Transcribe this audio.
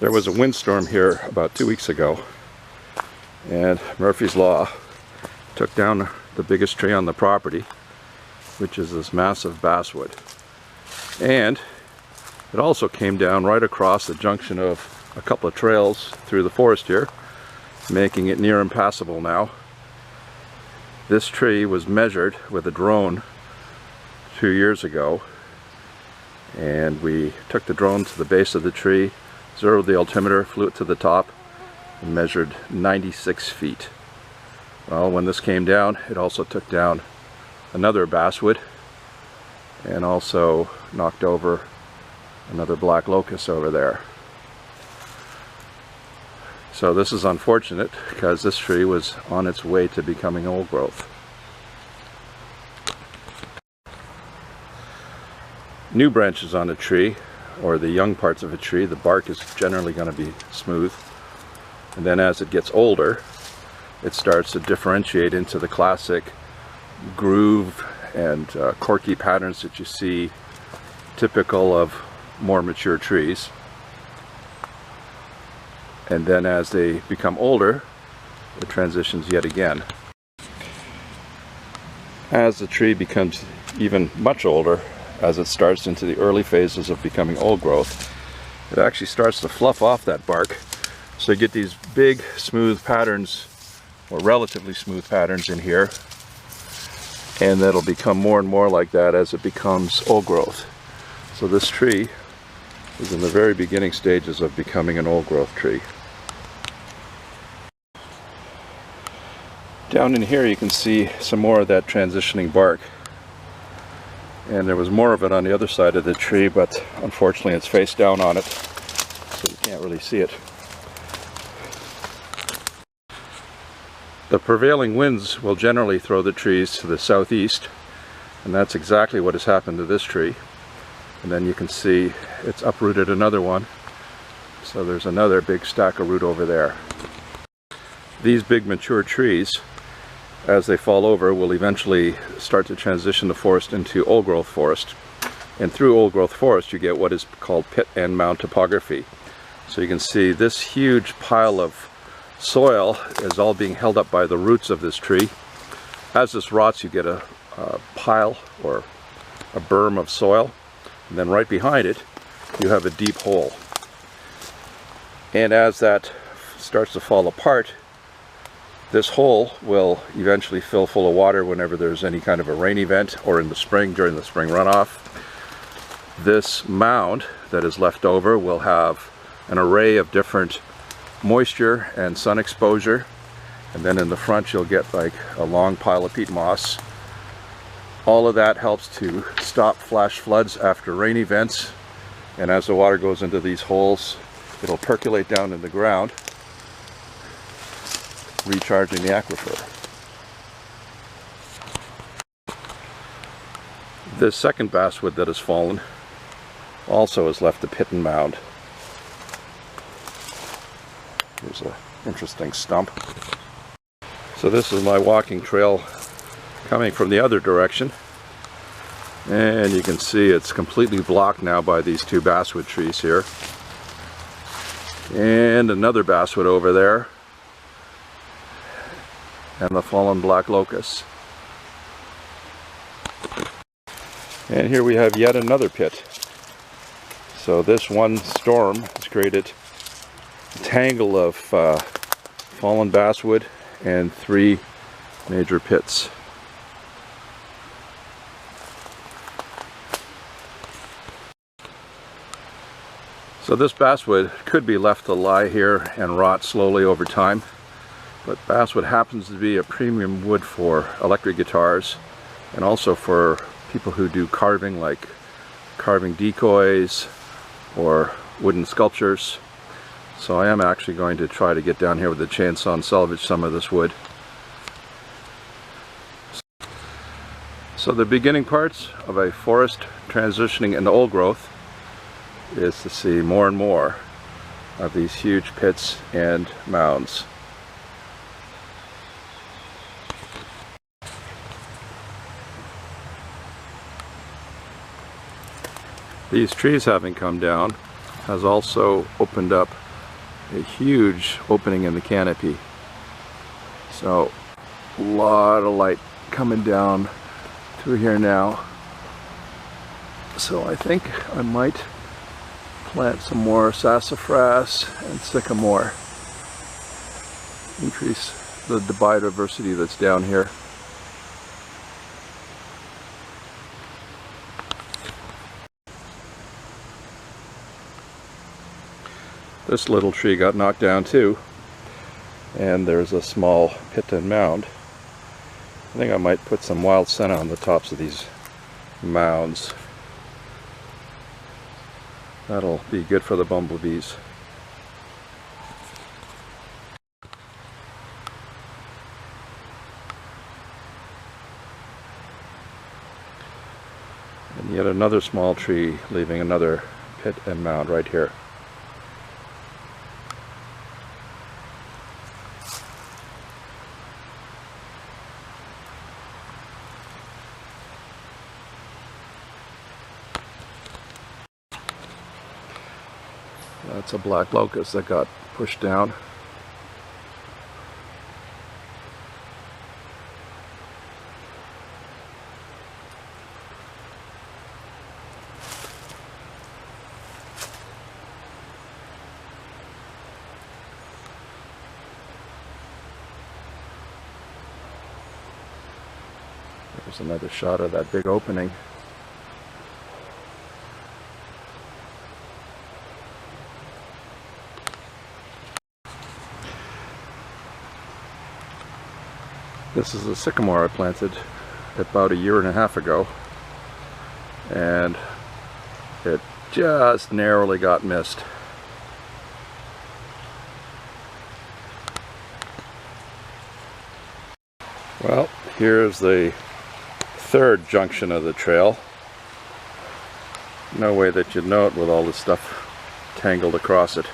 There was a windstorm here about 2 weeks ago, and Murphy's Law took down the biggest tree on the property, which is this massive basswood. And it also came down right across the junction of a couple of trails through the forest here, making it near impassable now. This tree was measured with a drone 2 years ago, and we took the drone to the base of the tree, zeroed the altimeter, flew it to the top, and measured 96 feet. Well, when this came down, it also took down another basswood and also knocked over another black locust over there. So this is unfortunate because this tree was on its way to becoming old growth. New branches on a tree, or the young parts of a tree, the bark is generally going to be smooth. And then as it gets older, it starts to differentiate into the classic groove and corky patterns that you see typical of more mature trees. And then as they become older, it transitions yet again. As the tree becomes even much older, as it starts into the early phases of becoming old growth, it actually starts to fluff off that bark. So you get these big smooth patterns, or relatively smooth patterns in here, and that'll become more and more like that as it becomes old growth. So this tree is in the very beginning stages of becoming an old growth tree. Down in here you can see some more of that transitioning bark. And there was more of it on the other side of the tree, but unfortunately it's face down on it, so you can't really see it. The prevailing winds will generally throw the trees to the southeast, and that's exactly what has happened to this tree. And then you can see it's uprooted another one, so there's another big stack of root over there. These big mature trees, as they fall over, will eventually start to transition the forest into old growth forest. And through old growth forest you get what is called pit and mound topography. So you can see this huge pile of soil is all being held up by the roots of this tree. As this rots, you get a pile or a berm of soil, and then right behind it you have a deep hole. And as that starts to fall apart, this hole will eventually fill full of water whenever there's any kind of a rain event, or in the spring during the spring runoff. This mound that is left over will have an array of different moisture and sun exposure, and then in the front you'll get like a long pile of peat moss. All of that helps to stop flash floods after rain events, and as the water goes into these holes, it'll percolate down in the ground, recharging the aquifer. This second basswood that has fallen also has left a pit and mound. Here's an interesting stump. So this is my walking trail coming from the other direction, and you can see it's completely blocked now by these two basswood trees here, and another basswood over there, and the fallen black locust. And here we have yet another pit. So this one storm has created a tangle of fallen basswood and 3 major pits. So this basswood could be left to lie here and rot slowly over time. But basswood happens to be a premium wood for electric guitars, and also for people who do carving, like carving decoys or wooden sculptures. So I am actually going to try to get down here with a chainsaw and salvage some of this wood. So the beginning parts of a forest transitioning into old growth is to see more and more of these huge pits and mounds. These trees having come down has also opened up a huge opening in the canopy. So a lot of light coming down through here now. So I think I might plant some more sassafras and sycamore. Increase the biodiversity that's down here. This little tree got knocked down too, and there's a small pit and mound. I think I might put some wild senna on the tops of these mounds. That'll be good for the bumblebees. And yet another small tree leaving another pit and mound right here. That's a black locust that got pushed down. There's another shot of that big opening. This is a sycamore I planted about 1.5 years ago, and it just narrowly got missed. Well, here's the third junction of the trail. No way that you'd know it with all this stuff tangled across it.